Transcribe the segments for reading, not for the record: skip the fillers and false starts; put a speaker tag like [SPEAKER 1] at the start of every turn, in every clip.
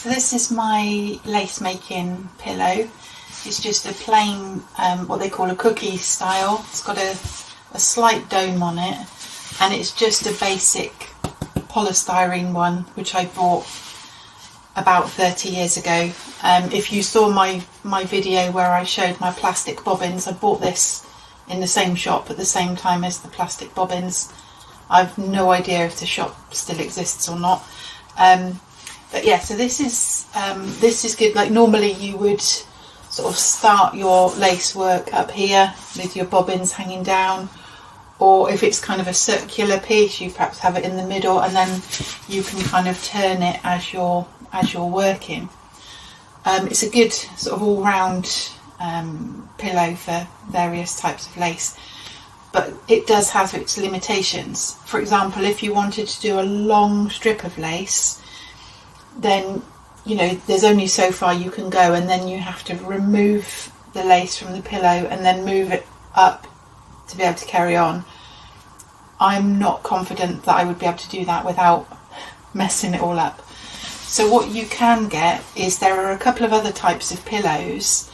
[SPEAKER 1] So this is my lace making pillow. It's just a plain, what they call a cookie style. It's got a slight dome on it, and it's just a basic polystyrene one, which I bought about 30 years ago. If you saw my video where I showed my plastic bobbins, I bought this in the same shop at the same time as the plastic bobbins. I've no idea if the shop still exists or not. But yeah, so this is good. Like normally you would sort of start your lace work up here with your bobbins hanging down, or if it's kind of a circular piece, you perhaps have it in the middle, and then you can kind of turn it as you're working. It's a good sort of all-round pillow for various types of lace, but it does have its limitations. For example, if you wanted to do a long strip of lace, then you know there's only so far you can go, and then you have to remove the lace from the pillow and then move it up to be able to carry on. I'm not confident that I would be able to do that without messing it all up. So what you can get is there are a couple of other types of pillows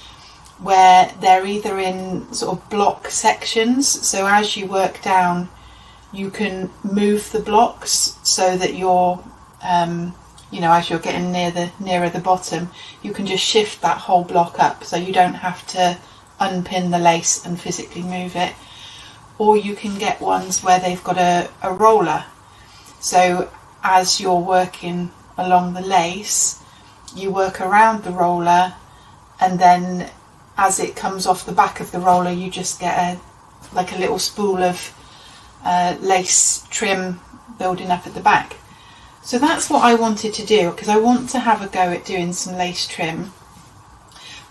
[SPEAKER 1] where they're either in sort of block sections, so as you work down you can move the blocks so that you're you know, as you're getting nearer the bottom, you can just shift that whole block up, so you don't have to unpin the lace and physically move it. Or you can get ones where they've got a roller, so as you're working along the lace you work around the roller, and then as it comes off the back of the roller you just get like a little spool of lace trim building up at the back. So that's what I wanted to do, because I want to have a go at doing some lace trim,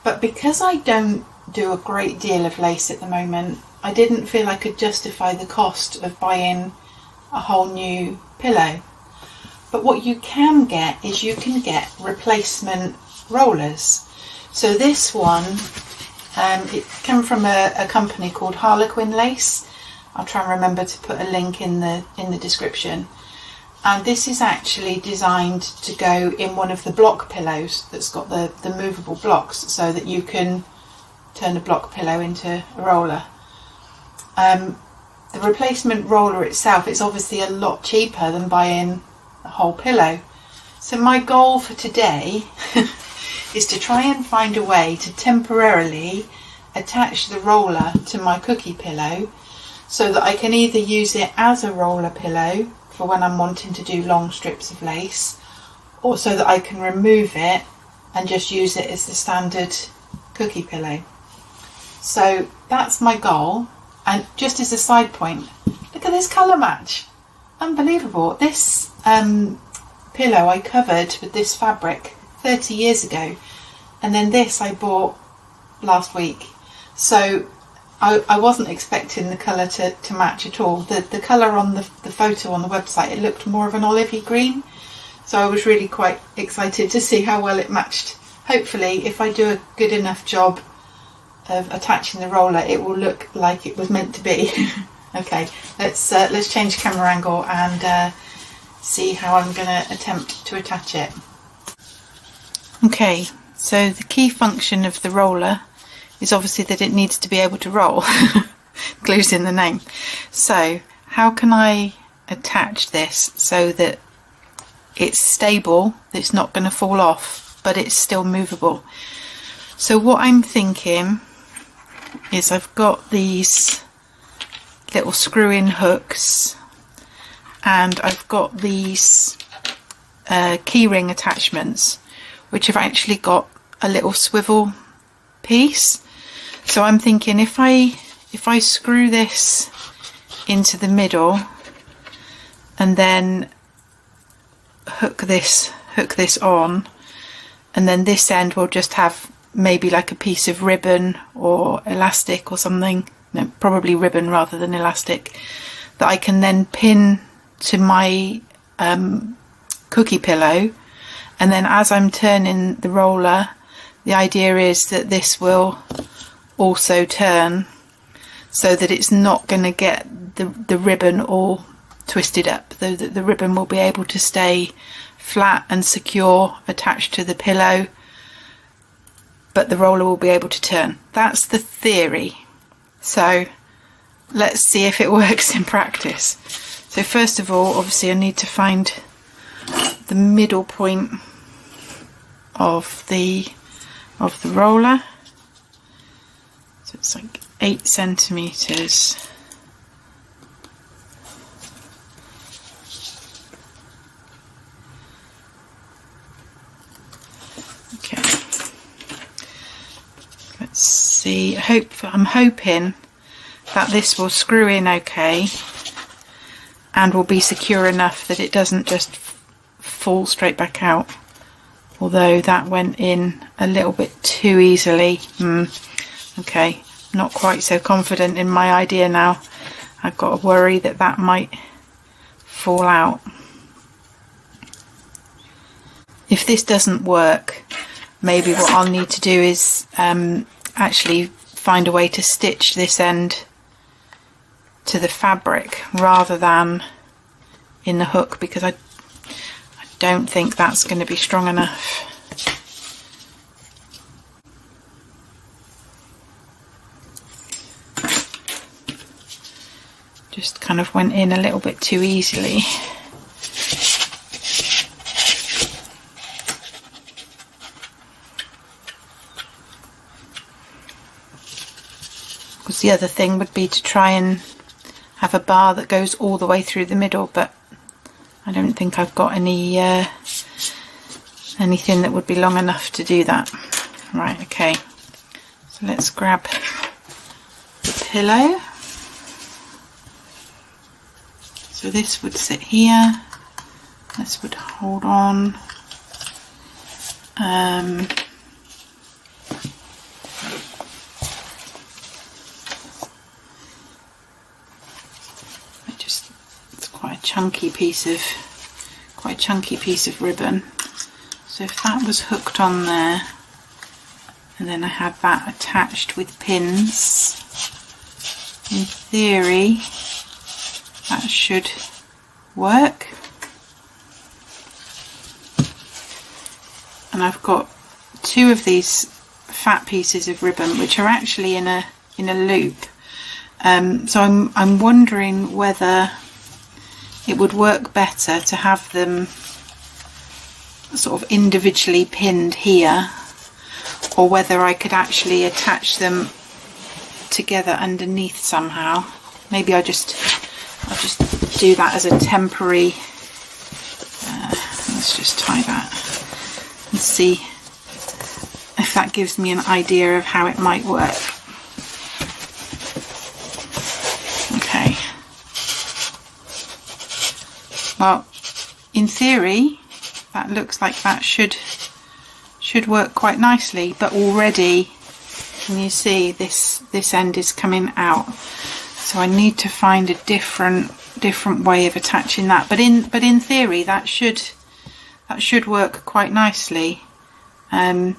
[SPEAKER 1] but because I don't do a great deal of lace at the moment, I didn't feel I could justify the cost of buying a whole new pillow. But what you can get is you can get replacement rollers. So this one, it came from a company called Harlequin Lace. I'll try and remember to put a link in the description. And this is actually designed to go in one of the block pillows that's got the movable blocks, so that you can turn a block pillow into a roller. The replacement roller itself is obviously a lot cheaper than buying a whole pillow. So my goal for today is to try and find a way to temporarily attach the roller to my cookie pillow, so that I can either use it as a roller pillow for when I'm wanting to do long strips of lace, or so that I can remove it and just use it as the standard cookie pillow. So that's my goal. And just as a side point, look at this colour match, unbelievable. This pillow I covered with this fabric 30 years ago, and then this I bought last week. So I wasn't expecting the colour to match at all. The colour on the photo on the website, it looked more of an olivey green, so I was really quite excited to see how well it matched. Hopefully if I do a good enough job of attaching the roller, it will look like it was meant to be. Okay, let's change camera angle and see how I'm going to attempt to attach it. Okay, so the key function of the roller is obviously that it needs to be able to roll. Glue's in the name. So how can I attach this so that it's stable, that it's not going to fall off, but it's still movable? So what I'm thinking is I've got these little screw-in hooks, and I've got these keyring attachments, which have actually got a little swivel piece. So I'm thinking if I screw this into the middle and then hook this on, and then this end will just have maybe like a piece of ribbon or elastic or something, no, probably ribbon rather than elastic, that I can then pin to my cookie pillow, and then as I'm turning the roller, the idea is that this will also turn so that it's not going to get the ribbon all twisted up. The ribbon will be able to stay flat and secure attached to the pillow, but the roller will be able to turn. That's the theory. So let's see if it works in practice. So first of all, obviously I need to find the middle point of the roller. So it's like 8 centimeters. Okay. Let's see. I'm hoping that this will screw in okay and will be secure enough that it doesn't just fall straight back out. Although that went in a little bit too easily. Okay, not quite so confident in my idea now. I've got to worry that that might fall out. If this doesn't work, maybe what I'll need to do is actually find a way to stitch this end to the fabric rather than in the hook, because I don't think that's going to be strong enough. Just kind of went in a little bit too easily. Because the other thing would be to try and have a bar that goes all the way through the middle, but I don't think I've got anything that would be long enough to do that. Right, okay. So let's grab the pillow. So this would sit here. This would hold on. It's quite a chunky piece of ribbon. So if that was hooked on there, and then I had that attached with pins, in theory that should work. And I've got 2 of these fat pieces of ribbon which are actually in a loop. So I'm wondering whether it would work better to have them sort of individually pinned here, or whether I could actually attach them together underneath somehow. Maybe I'll just do that as a temporary. Let's just tie that and see if that gives me an idea of how it might work. Okay. Well, in theory, that looks like that should work quite nicely, but already, can you see this end is coming out? So I need to find a different way of attaching that. But in theory, that should work quite nicely. There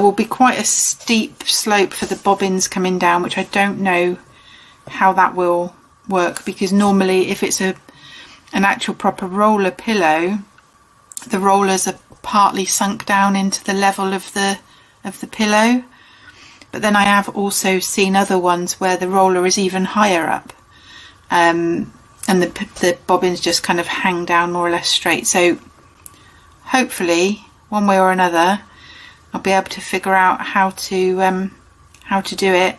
[SPEAKER 1] will be quite a steep slope for the bobbins coming down, which I don't know how that will work, because normally if it's an actual proper roller pillow, the rollers are partly sunk down into the level of the pillow. But then I have also seen other ones where the roller is even higher up, and the bobbins just kind of hang down more or less straight. So hopefully, one way or another, I'll be able to figure out how to do it.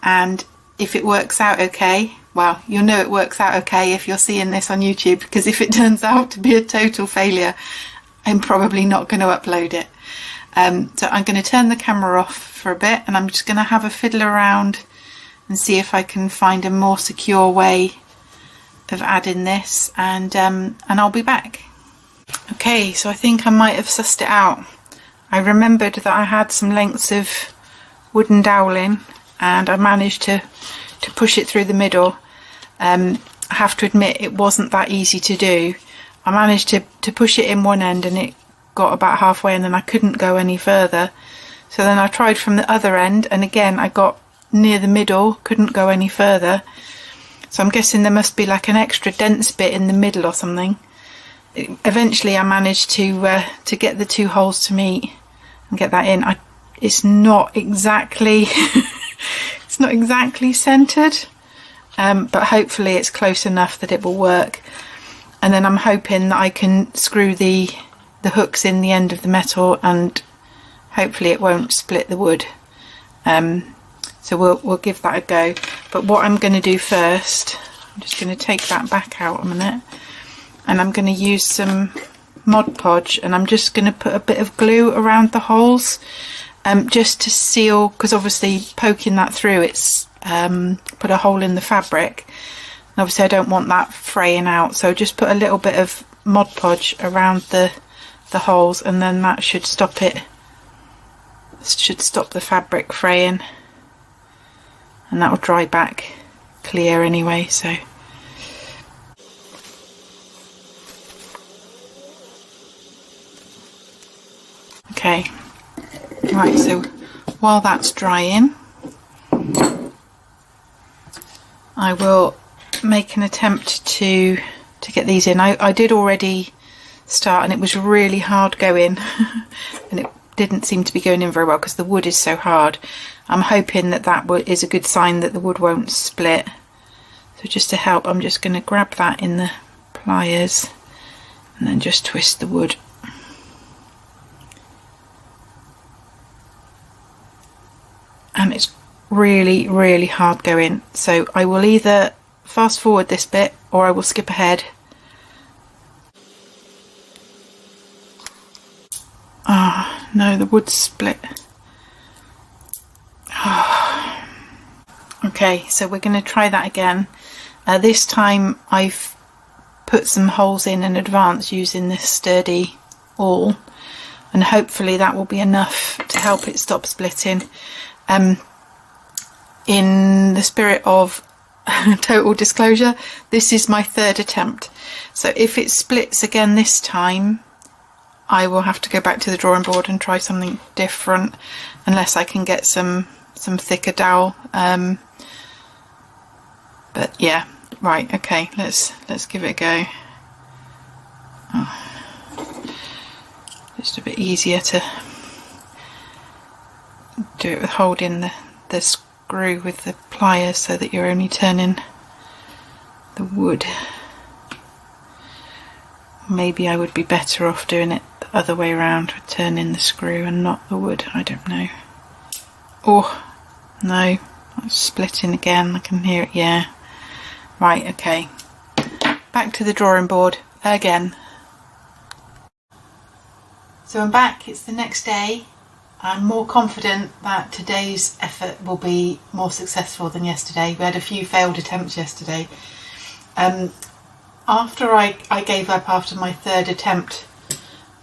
[SPEAKER 1] And if it works out okay, well, you'll know it works out okay if you're seeing this on YouTube, because if it turns out to be a total failure, I'm probably not going to upload it. So I'm going to turn the camera off for a bit, and I'm just going to have a fiddle around and see if I can find a more secure way of adding this, and I'll be back. Okay, so I think I might have sussed it out. I remembered that I had some lengths of wooden doweling, and I managed to push it through the middle. I have to admit, it wasn't that easy to do. I managed to push it in one end, and it got about halfway, and then I couldn't go any further. So then I tried from the other end, and again I got near the middle, couldn't go any further. So I'm guessing there must be like an extra dense bit in the middle or something, eventually I managed to get the 2 holes to meet and get that in. It's not exactly it's not exactly centered, but hopefully it's close enough that it will work. And then I'm hoping that I can screw the hooks in the end of the metal, and hopefully it won't split the wood. So we'll give that a go. But what I'm going to do first, I'm just going to take that back out a minute, and I'm going to use some Mod Podge, and I'm just going to put a bit of glue around the holes, just to seal, because obviously poking that through, it's put a hole in the fabric, and obviously I don't want that fraying out. So just put a little bit of Mod Podge around the holes, and then that should stop it. Should stop the fabric fraying, and that will dry back clear anyway. So okay, right, so while that's drying, I will make an attempt to get these in. I did already start, and it was really hard going and it didn't seem to be going in very well because the wood is so hard. I'm hoping that is a good sign that the wood won't split. So just to help, I'm just going to grab that in the pliers and then just twist the wood. And it's really, really hard going. So I will either fast forward this bit or I will skip ahead. Ah, no, the wood's split. Oh. Okay, so we're going to try that again. This time I've put some holes in advance using this sturdy awl, and hopefully that will be enough to help it stop splitting. In the spirit of total disclosure, this is my 3rd attempt, so if it splits again this time, I will have to go back to the drawing board and try something different, unless I can get some thicker dowel. But yeah, right, okay, let's give it a go. Oh, just a bit easier to do it with holding the screw with the pliers, so that you're only turning the wood. Maybe I would be better off doing it the other way around, with turning the screw and not the wood. I don't know. Oh no, it's splitting again. I can hear it. Yeah, right, okay, back to the drawing board again. So I'm back. It's the next day. I'm more confident that today's effort will be more successful than yesterday. We had a few failed attempts yesterday. After I gave up after my 3rd attempt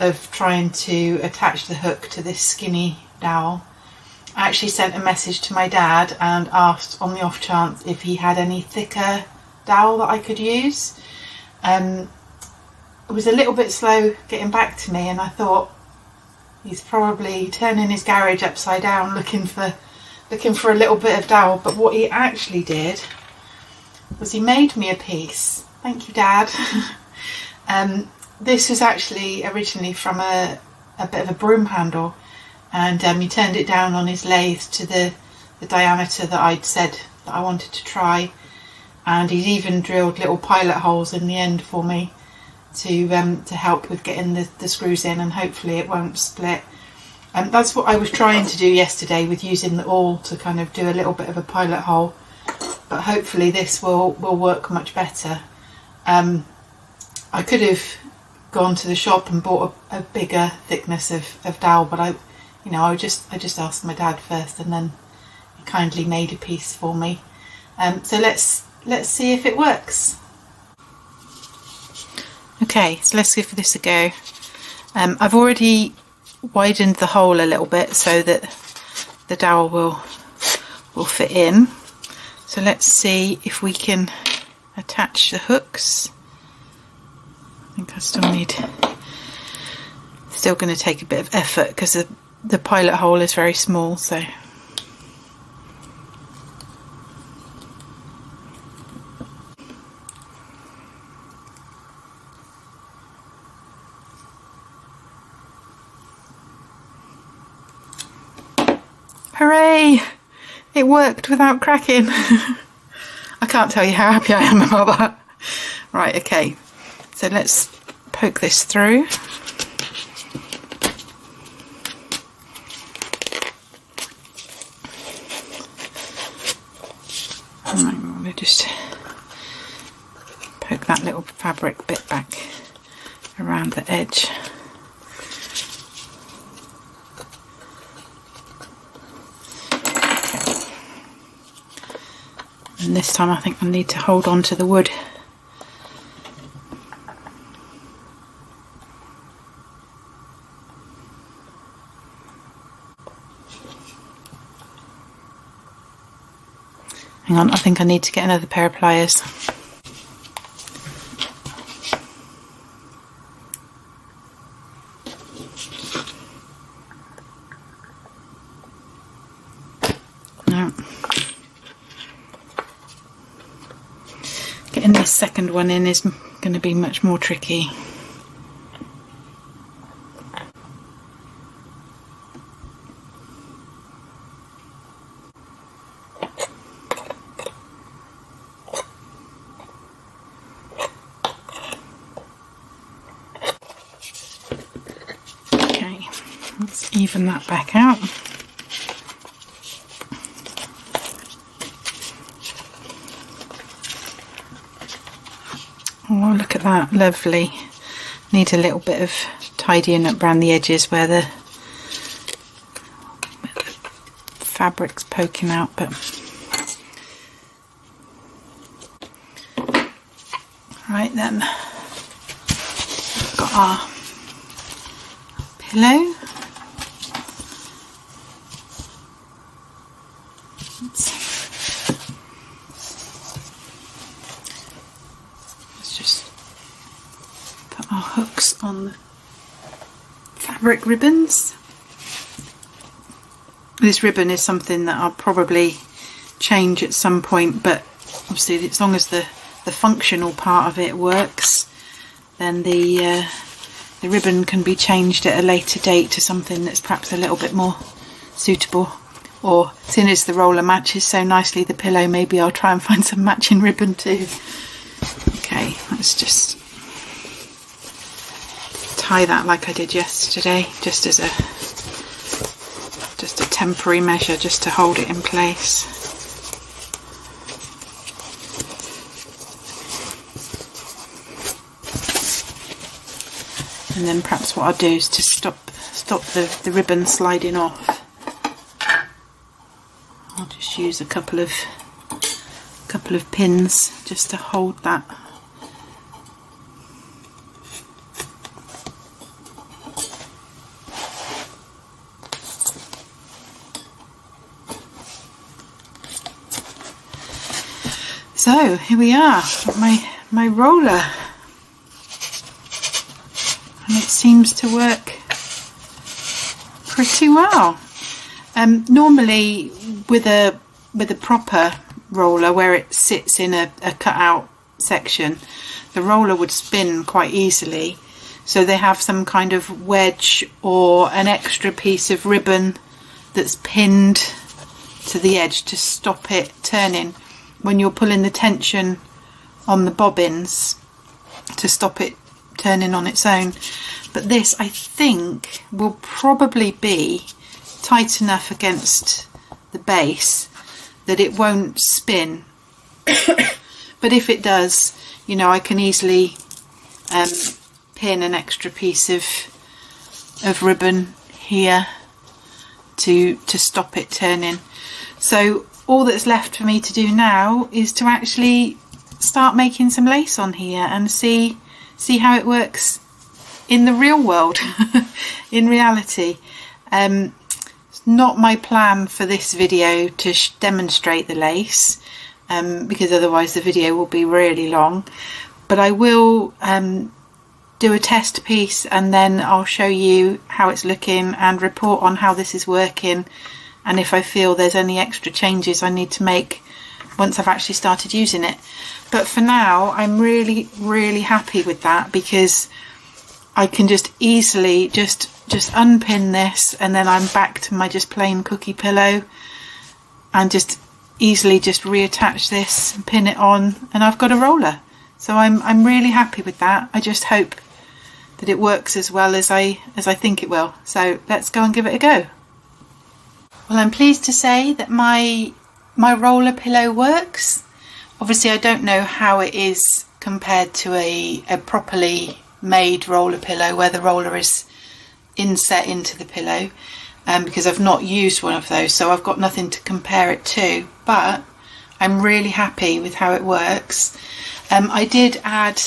[SPEAKER 1] of trying to attach the hook to this skinny dowel, I actually sent a message to my dad and asked, on the off chance, if he had any thicker dowel that I could use. It was a little bit slow getting back to me, and I thought he's probably turning his garage upside down looking for a little bit of dowel. But what he actually did was he made me a piece. Thank you, Dad. This was actually originally from a bit of a broom handle, and he turned it down on his lathe to the diameter that I'd said that I wanted to try, and he's even drilled little pilot holes in the end for me to help with getting the screws in, and hopefully it won't split. That's what I was trying to do yesterday with using the awl, to kind of do a little bit of a pilot hole, but hopefully this will work much better. I could have gone to the shop and bought a bigger thickness of dowel, but I just asked my dad first, and then he kindly made a piece for me. So let's see if it works. Okay, so let's give this a go. I've already widened the hole a little bit so that the dowel will fit in. So let's see if we can attach the hooks. I think I still going to take a bit of effort because the pilot hole is very small, so Hooray! It worked without cracking. I can't tell you how happy I am about that. Right, okay, so let's poke this through. I'm going to just poke that little fabric bit back around the edge. Okay. And this time I think I need to hold on to the wood. Hang on, I think I need to get another pair of pliers. No. Getting this second one in is going to be much more tricky. Let's even that back out. Oh, look at that, lovely. Need a little bit of tidying up around the edges where the fabric's poking out, but right then, we've got our pillow. Let's just put our hooks on the fabric ribbons. This ribbon is something that I'll probably change at some point, but obviously as long as the functional part of it works, then the ribbon can be changed at a later date to something that's perhaps a little bit more suitable. Or seeing as the roller matches so nicely the pillow, maybe I'll try and find some matching ribbon too. Okay, let's just tie that like I did yesterday, just as a temporary measure, just to hold it in place. And then perhaps what I'll do is to stop the ribbon sliding off. I'll just use a couple of pins just to hold that. So here we are, my roller, and it seems to work pretty well. Normally with a proper roller where it sits in a cut-out section, the roller would spin quite easily. So they have some kind of wedge or an extra piece of ribbon that's pinned to the edge to stop it turning when you're pulling the tension on the bobbins, to stop it turning on its own. But this, I think, will probably be tight enough against the base that it won't spin. But if it does, you know, I can easily pin an extra piece of ribbon here to stop it turning. So all that's left for me to do now is to actually start making some lace on here and see how it works in the real world, in reality. It's not my plan for this video to demonstrate the lace, because otherwise the video will be really long, but I will do a test piece and then I'll show you how it's looking and report on how this is working, and if I feel there's any extra changes I need to make once I've actually started using it. But for now I'm really happy with that, because I can just easily just just unpin this, and then I'm back to my just plain cookie pillow, and just easily just reattach this and pin it on, and I've got a roller. So I'm really happy with that. I just hope that it works as well as I think it will. So let's go and give it a go. Well, I'm pleased to say that my roller pillow works. Obviously I don't know how it is compared to a properly made roller pillow where the roller is inset into the pillow, because I've not used one of those, so I've got nothing to compare it to, but I'm really happy with how it works. I did add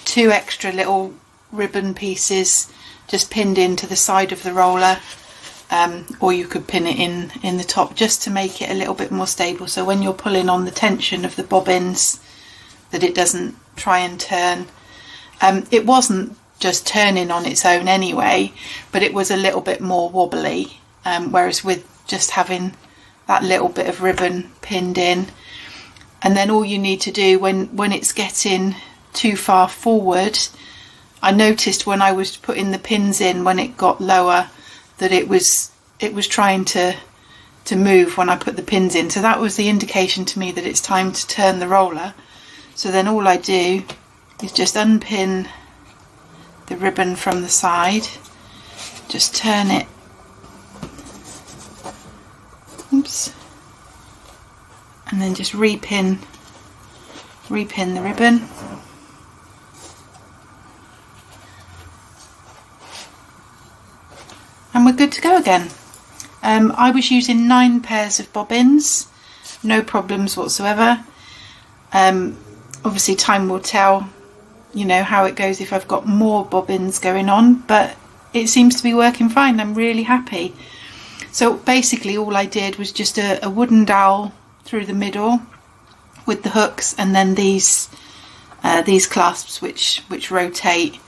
[SPEAKER 1] 2 extra little ribbon pieces just pinned into the side of the roller, or you could pin it in the top just to make it a little bit more stable, so when you're pulling on the tension of the bobbins that it doesn't try and turn. It wasn't just turning on its own anyway, but it was a little bit more wobbly, whereas with just having that little bit of ribbon pinned in, and then all you need to do when it's getting too far forward, I noticed when I was putting the pins in, when it got lower, that it was trying to move when I put the pins in, so that was the indication to me that it's time to turn the roller. So then all I do is just unpin the ribbon from the side, just turn it, oops, and then just repin the ribbon. And we're good to go again. I was using 9 pairs of bobbins, no problems whatsoever. Obviously time will tell, you know, how it goes if I've got more bobbins going on, but it seems to be working fine. I'm really happy. So basically all I did was just a wooden dowel through the middle with the hooks, and then these clasps which rotate,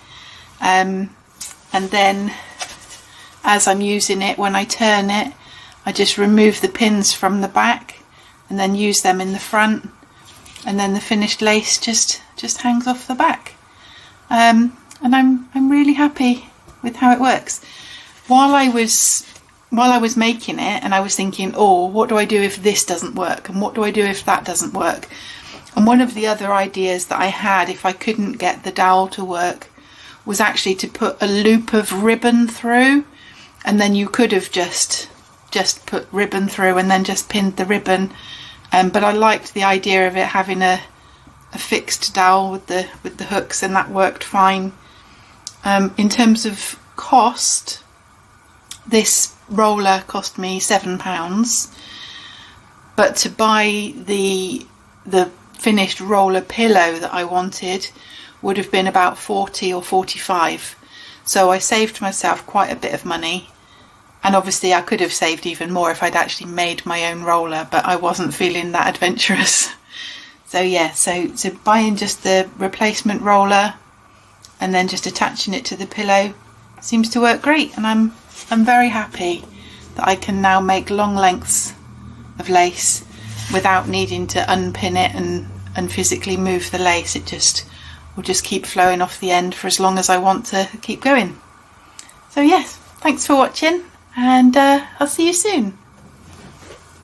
[SPEAKER 1] and then as I'm using it, when I turn it, I just remove the pins from the back and then use them in the front, and then the finished lace just hangs off the back. And I'm really happy with how it works. While I was making it, and I was thinking, oh, what do I do if this doesn't work, and what do I do if that doesn't work? And one of the other ideas that I had, if I couldn't get the dowel to work, was actually to put a loop of ribbon through, and then you could have just put ribbon through and then just pinned the ribbon. But I liked the idea of it having a fixed dowel with the hooks, and that worked fine. In terms of cost, this roller cost me £7, but to buy the finished roller pillow that I wanted would have been about 40 or 45. So I saved myself quite a bit of money, and obviously I could have saved even more if I'd actually made my own roller, but I wasn't feeling that adventurous. So yeah, so buying just the replacement roller and then just attaching it to the pillow seems to work great, and I'm very happy that I can now make long lengths of lace without needing to unpin it and physically move the lace. It just will just keep flowing off the end for as long as I want to keep going. So yes, thanks for watching, and I'll see you soon.